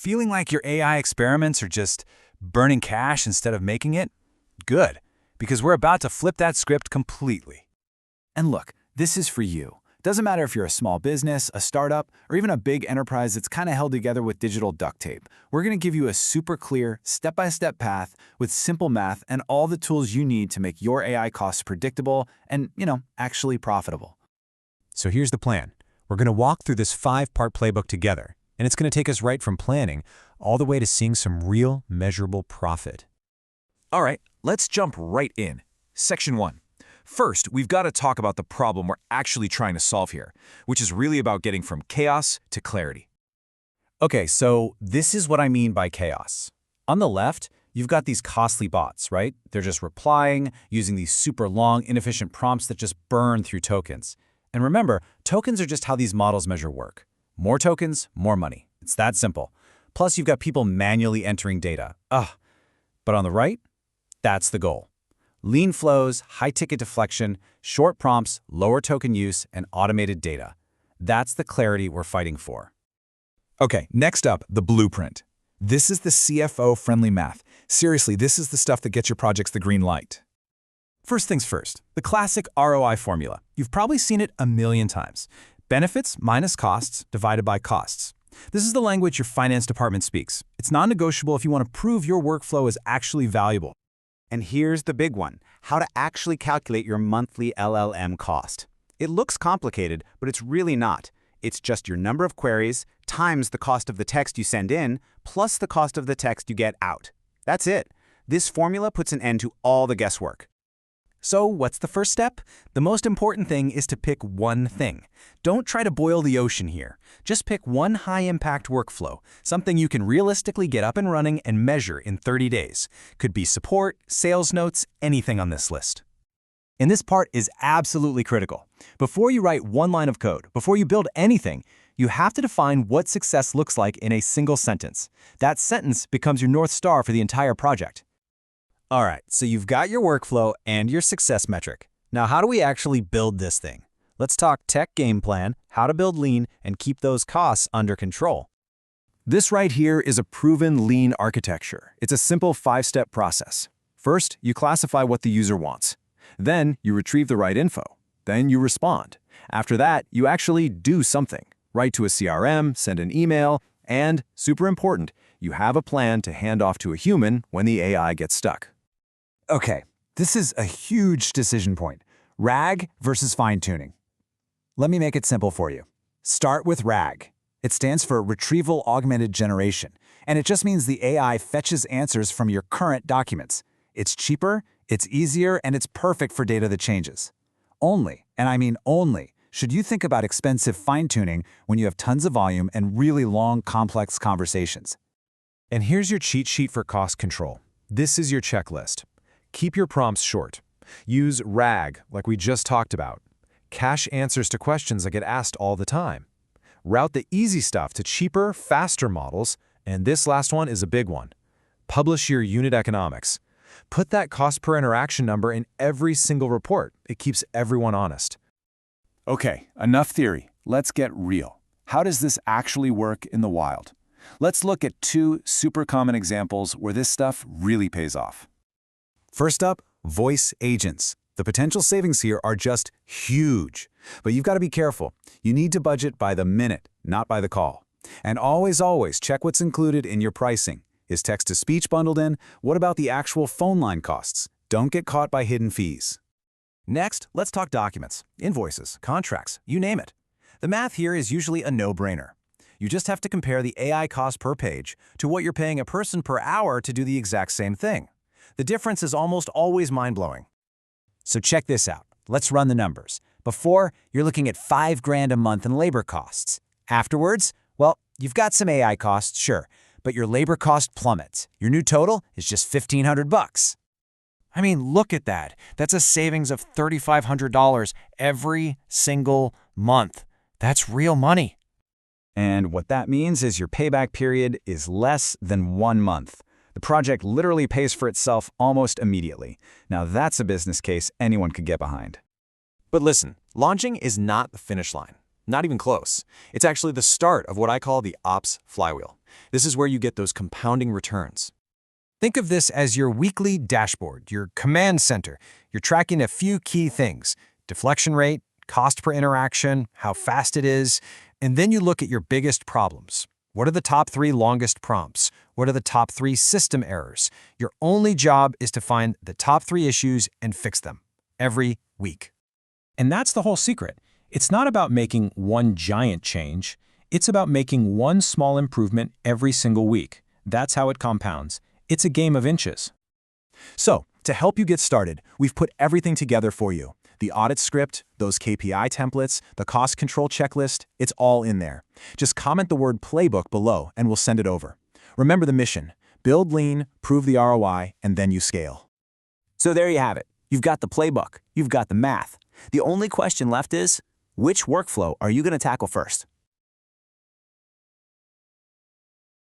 Feeling like your AI experiments are just burning cash instead of making it? Good, because we're about to flip that script completely. And look, this is for you. Doesn't matter if you're a small business, a startup, or even a big enterprise that's kind of held together with digital duct tape. We're going to give you a super clear, step-by-step path with simple math and all the tools you need to make your AI costs predictable and, actually profitable. So here's the plan. We're going to walk through this 5-part playbook together, and it's going to take us right from planning all the way to seeing some real, measurable profit. All right, let's jump right in. Section 1. First, we've got to talk about the problem we're actually trying to solve here, which is really about getting from chaos to clarity. Okay, so this is what I mean by chaos. On the left, you've got these costly bots, right? They're just replying, using these super long, inefficient prompts that just burn through tokens. And remember, tokens are just how these models measure work. More tokens, more money. It's that simple. Plus, you've got people manually entering data. But on the right, that's the goal. Lean flows, high-ticket deflection, short prompts, lower token use, and automated data. That's the clarity we're fighting for. Okay, next up, the blueprint. This is the CFO-friendly math. Seriously, this is the stuff that gets your projects the green light. First things first, the classic ROI formula. You've probably seen it a million times. Benefits minus costs divided by costs. This is the language your finance department speaks. It's non-negotiable if you want to prove your workflow is actually valuable. And here's the big one, how to actually calculate your monthly LLM cost. It looks complicated, but it's really not. It's just your number of queries times the cost of the text you send in, plus the cost of the text you get out. That's it. This formula puts an end to all the guesswork. So what's the first step? The most important thing is to pick one thing. Don't try to boil the ocean here. Just pick one high-impact workflow, something you can realistically get up and running and measure in 30 days. Could be support, sales notes, anything on this list. And this part is absolutely critical. Before you write one line of code, before you build anything, you have to define what success looks like in a single sentence. That sentence becomes your North Star for the entire project. All right, so you've got your workflow and your success metric. Now, how do we actually build this thing? Let's talk tech game plan, how to build lean, and keep those costs under control. This right here is a proven lean architecture. It's a simple 5-step process. First, you classify what the user wants. Then, you retrieve the right info. Then you respond. After that, you actually do something. Write to a CRM, send an email, and, super important, you have a plan to hand off to a human when the AI gets stuck. Okay, this is a huge decision point. RAG versus fine-tuning. Let me make it simple for you. Start with RAG. It stands for Retrieval Augmented Generation, and it just means the AI fetches answers from your current documents. It's cheaper, it's easier, and it's perfect for data that changes. Only, and I mean only, should you think about expensive fine-tuning when you have tons of volume and really long, complex conversations. And here's your cheat sheet for cost control. This is your checklist. Keep your prompts short. Use RAG, like we just talked about. Cache answers to questions that get asked all the time. Route the easy stuff to cheaper, faster models, and this last one is a big one. Publish your unit economics. Put that cost per interaction number in every single report. It keeps everyone honest. Okay, enough theory. Let's get real. How does this actually work in the wild? Let's look at 2 super common examples where this stuff really pays off. First up, voice agents. The potential savings here are just huge. But you've got to be careful. You need to budget by the minute, not by the call. And always check what's included in your pricing. Is text-to-speech bundled in? What about the actual phone line costs? Don't get caught by hidden fees. Next, let's talk documents, invoices, contracts, you name it. The math here is usually a no-brainer. You just have to compare the AI cost per page to what you're paying a person per hour to do the exact same thing. The difference is almost always mind-blowing. So check this out. Let's run the numbers. Before, you're looking at $5,000 a month in labor costs. Afterwards, well, you've got some AI costs, sure, but your labor cost plummets. Your new total is just $1,500. I mean, look at that. That's a savings of $3,500 every single month. That's real money. And what that means is your payback period is less than 1 month. The project literally pays for itself almost immediately. Now that's a business case anyone could get behind. But listen, launching is not the finish line. Not even close. It's actually the start of what I call the ops flywheel. This is where you get those compounding returns. Think of this as your weekly dashboard, your command center. You're tracking a few key things: deflection rate, cost per interaction, how fast it is, and then you look at your biggest problems. What are the top 3 longest prompts? What are the top 3 system errors? Your only job is to find the top 3 issues and fix them every week. And that's the whole secret. It's not about making one giant change. It's about making one small improvement every single week. That's how it compounds. It's a game of inches. So, to help you get started, we've put everything together for you. The audit script, those KPI templates, the cost control checklist, it's all in there. Just comment the word playbook below and we'll send it over. Remember the mission: build lean, prove the ROI, and then you scale. So there you have it. You've got the playbook. You've got the math. The only question left is, which workflow are you going to tackle first?